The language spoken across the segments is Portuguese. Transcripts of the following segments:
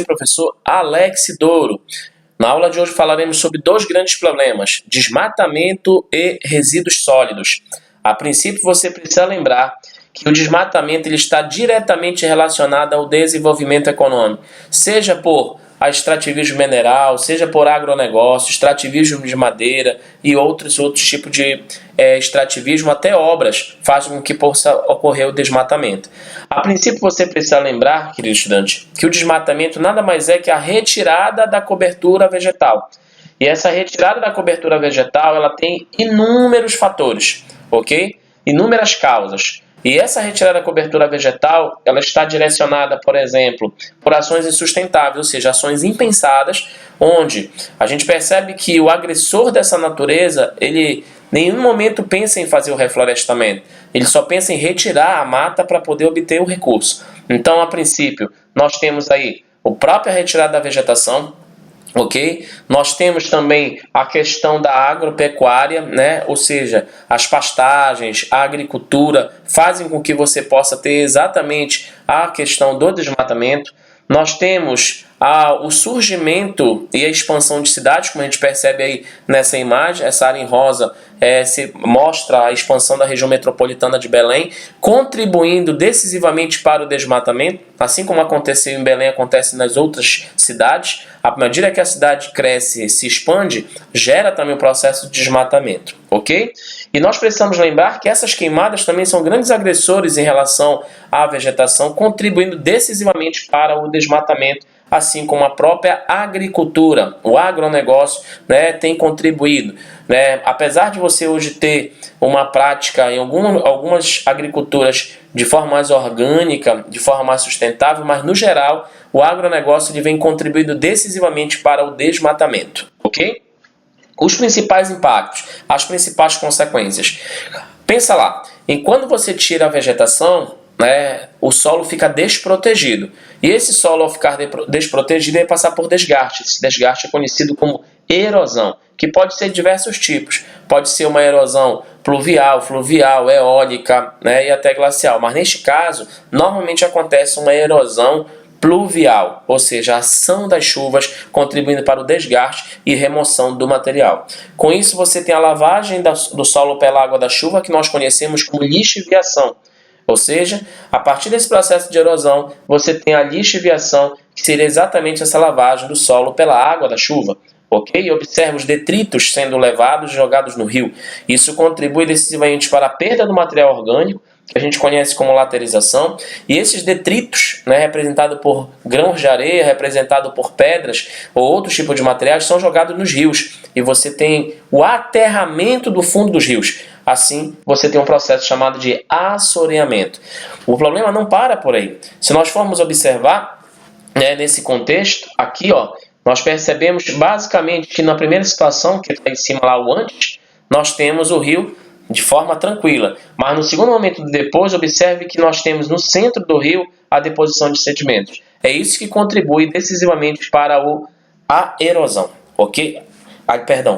Professor Alex Douro. Na aula de hoje falaremos sobre dois grandes problemas: desmatamento e resíduos sólidos. A princípio, você precisa lembrar que o desmatamento ele está diretamente relacionado ao desenvolvimento econômico, seja por extrativismo mineral, seja por agronegócio, extrativismo de madeira e outros tipos de extrativismo, até obras fazem com que possa ocorrer o desmatamento. A princípio, você precisa lembrar, querido estudante, que o desmatamento nada mais é que a retirada da cobertura vegetal. E essa retirada da cobertura vegetal, ela tem inúmeros fatores, ok? Inúmeras causas. E essa retirada da cobertura vegetal, ela está direcionada, por exemplo, por ações insustentáveis, ou seja, ações impensadas, onde a gente percebe que o agressor dessa natureza, ele em nenhum momento pensa em fazer o reflorestamento. Ele só pensa em retirar a mata para poder obter o recurso. Então, a princípio, nós temos aí a própria retirada da vegetação, ok? Nós temos também a questão da agropecuária, né? Ou seja, as pastagens, a agricultura fazem com que você possa ter exatamente a questão do desmatamento. Nós temos o surgimento e a expansão de cidades, como a gente percebe aí nessa imagem. Essa área em rosa se mostra a expansão da região metropolitana de Belém, contribuindo decisivamente para o desmatamento, assim como aconteceu em Belém, acontece nas outras cidades. À medida que a cidade cresce e se expande, gera também o processo de desmatamento, ok? E nós precisamos lembrar que essas queimadas também são grandes agressores em relação à vegetação, contribuindo decisivamente para o desmatamento, assim como a própria agricultura, o agronegócio, né, tem contribuído. Né? Apesar de você hoje ter uma prática em algumas agriculturas de forma mais orgânica, de forma mais sustentável, mas no geral o agronegócio ele vem contribuindo decisivamente para o desmatamento, ok? Os principais impactos, as principais consequências. Pensa lá, enquanto você tira a vegetação, né, o solo fica desprotegido. E esse solo, ao ficar desprotegido, vai passar por desgaste. Esse desgaste é conhecido como erosão, que pode ser de diversos tipos. Pode ser uma erosão pluvial, fluvial, eólica, né, e até glacial. Mas neste caso, normalmente acontece uma erosão pluvial, ou seja, a ação das chuvas contribuindo para o desgaste e remoção do material. Com isso, você tem a lavagem do solo pela água da chuva, que nós conhecemos como lixiviação. Ou seja, a partir desse processo de erosão, você tem a lixiviação, que seria exatamente essa lavagem do solo pela água da chuva. Ok? E observe os detritos sendo levados e jogados no rio. Isso contribui decisivamente para a perda do material orgânico, que a gente conhece como laterização, e esses detritos, né, representados por grãos de areia, representados por pedras ou outros tipos de materiais, são jogados nos rios, e você tem o aterramento do fundo dos rios. Assim, você tem um processo chamado de assoreamento. O problema não para por aí. Se nós formos observar, né, nesse contexto, aqui, ó, nós percebemos basicamente que na primeira situação, que está em cima lá o antes, nós temos o rio de forma tranquila. Mas no segundo momento depois, observe que nós temos no centro do rio a deposição de sedimentos. É isso que contribui decisivamente para a erosão, ok?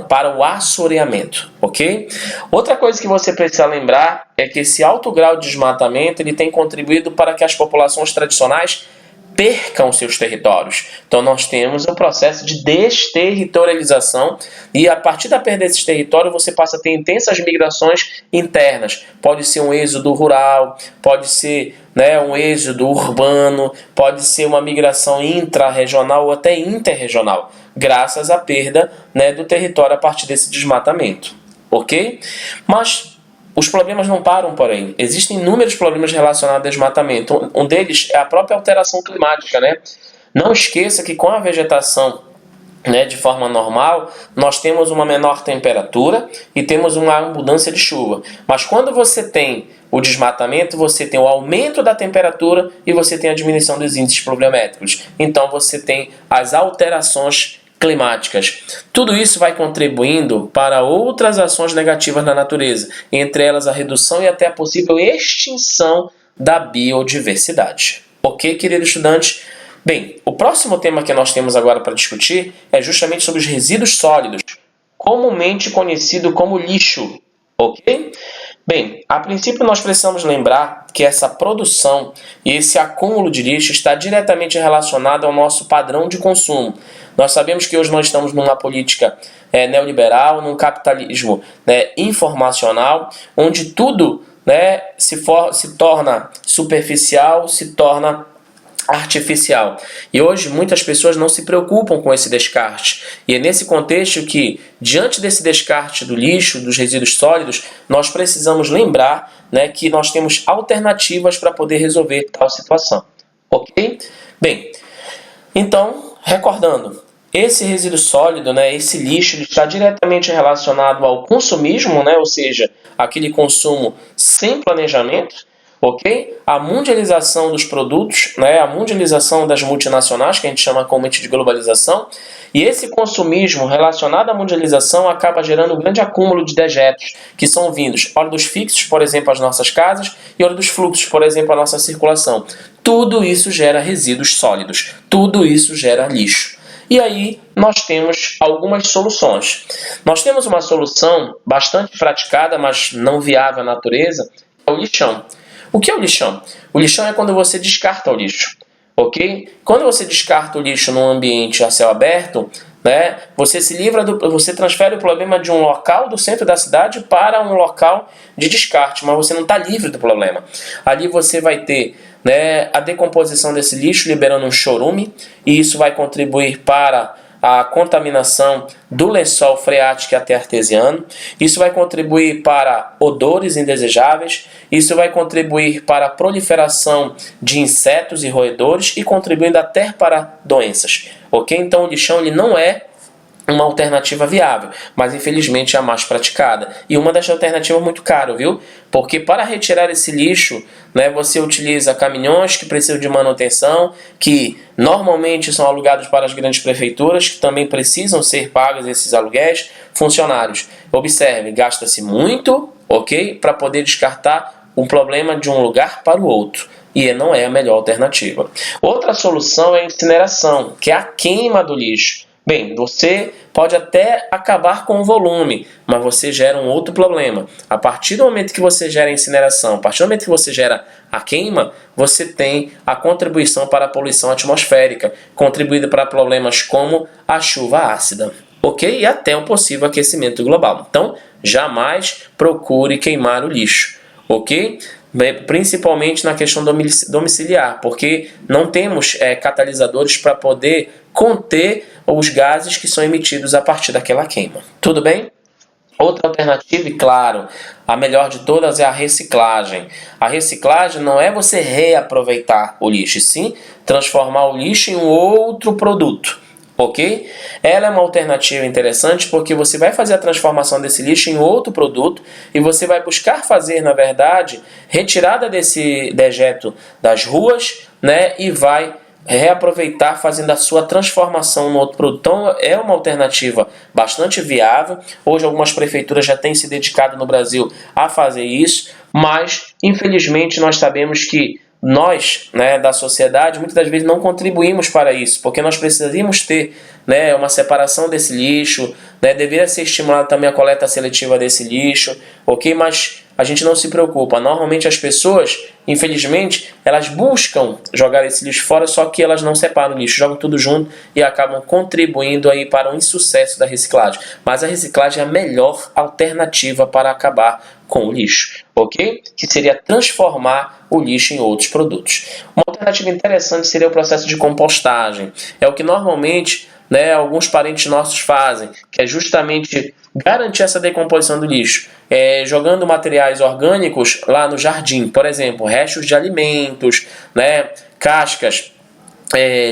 Para o assoreamento, ok? Outra coisa que você precisa lembrar é que esse alto grau de desmatamento ele tem contribuído para que as populações tradicionais percam seus territórios. Então nós temos um processo de desterritorialização e a partir da perda desses territórios você passa a ter intensas migrações internas. Pode ser um êxodo rural, pode ser, né, um êxodo urbano, pode ser uma migração intra-regional ou até interregional, graças à perda, né, do território a partir desse desmatamento. Ok? Mas os problemas não param por aí. Existem inúmeros problemas relacionados ao desmatamento. Um deles é a própria alteração climática, né? Não esqueça que com a vegetação, né, de forma normal, nós temos uma menor temperatura e temos uma abundância de chuva. Mas quando você tem o desmatamento, você tem o aumento da temperatura e você tem a diminuição dos índices pluviométricos. Então você tem as alterações climáticas. Tudo isso vai contribuindo para outras ações negativas na natureza, entre elas a redução e até a possível extinção da biodiversidade. Ok, querido estudante? Bem, o próximo tema que nós temos agora para discutir é justamente sobre os resíduos sólidos, comumente conhecido como lixo. Ok? Bem, a princípio nós precisamos lembrar que essa produção e esse acúmulo de lixo está diretamente relacionado ao nosso padrão de consumo. Nós sabemos que hoje nós estamos numa política neoliberal, num capitalismo informacional, onde tudo se torna superficial, se torna artificial. E hoje muitas pessoas não se preocupam com esse descarte. E é nesse contexto que, diante desse descarte do lixo, dos resíduos sólidos, nós precisamos lembrar que nós temos alternativas para poder resolver tal situação. Ok? Bem, então, recordando, esse resíduo sólido, esse lixo, ele está diretamente relacionado ao consumismo, ou seja, aquele consumo sem planejamento, ok? A mundialização dos produtos, a mundialização das multinacionais, que a gente chama comumente de globalização, e esse consumismo relacionado à mundialização acaba gerando um grande acúmulo de dejetos, que são vindos ora dos fixos, por exemplo, às nossas casas, e ora dos fluxos, por exemplo, à nossa circulação. Tudo isso gera resíduos sólidos, tudo isso gera lixo. E aí nós temos algumas soluções. Nós temos uma solução bastante praticada, mas não viável à natureza, é o lixão. O que é o lixão? O lixão é quando você descarta o lixo, ok? Quando você descarta o lixo num ambiente a céu aberto, você se livra você transfere o problema de um local do centro da cidade para um local de descarte, mas você não está livre do problema. Ali você vai ter a decomposição desse lixo liberando um chorume, e isso vai contribuir para a contaminação do lençol freático e até artesiano. Isso vai contribuir para odores indesejáveis. Isso vai contribuir para a proliferação de insetos e roedores e contribuindo até para doenças. Ok? Então o lixão ele não é uma alternativa viável, mas infelizmente é a mais praticada. E uma das alternativas muito caro, viu? Porque para retirar esse lixo, você utiliza caminhões que precisam de manutenção, que normalmente são alugados para as grandes prefeituras, que também precisam ser pagos esses aluguéis, funcionários. Observe, gasta-se muito, ok? Para poder descartar um problema de um lugar para o outro. E não é a melhor alternativa. Outra solução é a incineração, que é a queima do lixo. Bem, você pode até acabar com o volume, mas você gera um outro problema. A partir do momento que você gera a incineração, a partir do momento que você gera a queima, você tem a contribuição para a poluição atmosférica, contribuindo para problemas como a chuva ácida, ok? E até o possível aquecimento global. Então, jamais procure queimar o lixo, ok? Principalmente na questão domiciliar, porque não temos catalisadores para poder conter os gases que são emitidos a partir daquela queima. Tudo bem? Outra alternativa, e claro, a melhor de todas é a reciclagem. A reciclagem não é você reaproveitar o lixo, e sim transformar o lixo em um outro produto. Ok? Ela é uma alternativa interessante porque você vai fazer a transformação desse lixo em outro produto e você vai buscar fazer, na verdade, retirada desse dejeto das ruas, e vai reaproveitar fazendo a sua transformação no outro produto. Então é uma alternativa bastante viável. Hoje algumas prefeituras já têm se dedicado no Brasil a fazer isso, mas infelizmente nós sabemos que nós, da sociedade, muitas das vezes não contribuímos para isso, porque nós precisaríamos ter uma separação desse lixo, deveria ser estimulada também a coleta seletiva desse lixo, ok? Mas a gente não se preocupa. Normalmente as pessoas, infelizmente, elas buscam jogar esse lixo fora, só que elas não separam o lixo, jogam tudo junto e acabam contribuindo aí para um insucesso da reciclagem. Mas a reciclagem é a melhor alternativa para acabar com o lixo, ok? Que seria transformar o lixo em outros produtos. Uma alternativa interessante seria o processo de compostagem. É o que normalmente alguns parentes nossos fazem, que é justamente garantir essa decomposição do lixo, jogando materiais orgânicos lá no jardim, por exemplo, restos de alimentos, cascas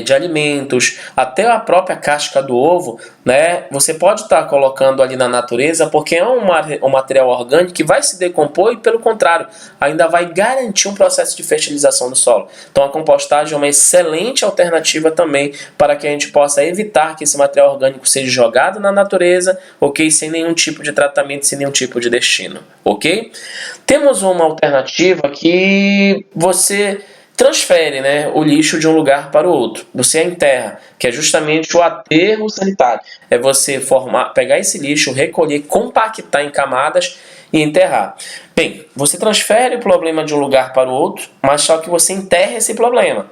de alimentos, até a própria casca do ovo, você pode estar colocando ali na natureza, porque é um material orgânico que vai se decompor e, pelo contrário, ainda vai garantir um processo de fertilização do solo. Então a compostagem é uma excelente alternativa também para que a gente possa evitar que esse material orgânico seja jogado na natureza, ok? Sem nenhum tipo de tratamento, sem nenhum tipo de destino, ok? Temos uma alternativa que você transfere, né, o lixo de um lugar para o outro. Você enterra, que é justamente o aterro sanitário. É você pegar esse lixo, recolher, compactar em camadas e enterrar. Bem, você transfere o problema de um lugar para o outro, mas só que você enterra esse problema.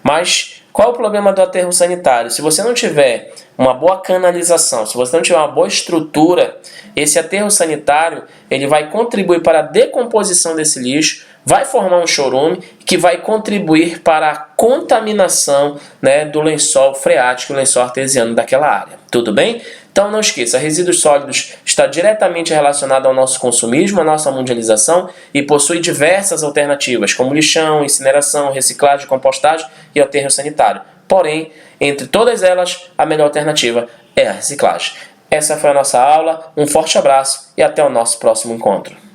Mas qual é o problema do aterro sanitário? Se você não tiver uma boa canalização, se você não tiver uma boa estrutura, esse aterro sanitário ele vai contribuir para a decomposição desse lixo, vai formar um chorume que vai contribuir para a contaminação, né, do lençol freático, o lençol artesiano daquela área. Tudo bem? Então não esqueça, resíduos sólidos está diretamente relacionado ao nosso consumismo, à nossa mundialização e possui diversas alternativas, como lixão, incineração, reciclagem, compostagem e aterro sanitário. Porém, entre todas elas, a melhor alternativa é a reciclagem. Essa foi a nossa aula, um forte abraço e até o nosso próximo encontro.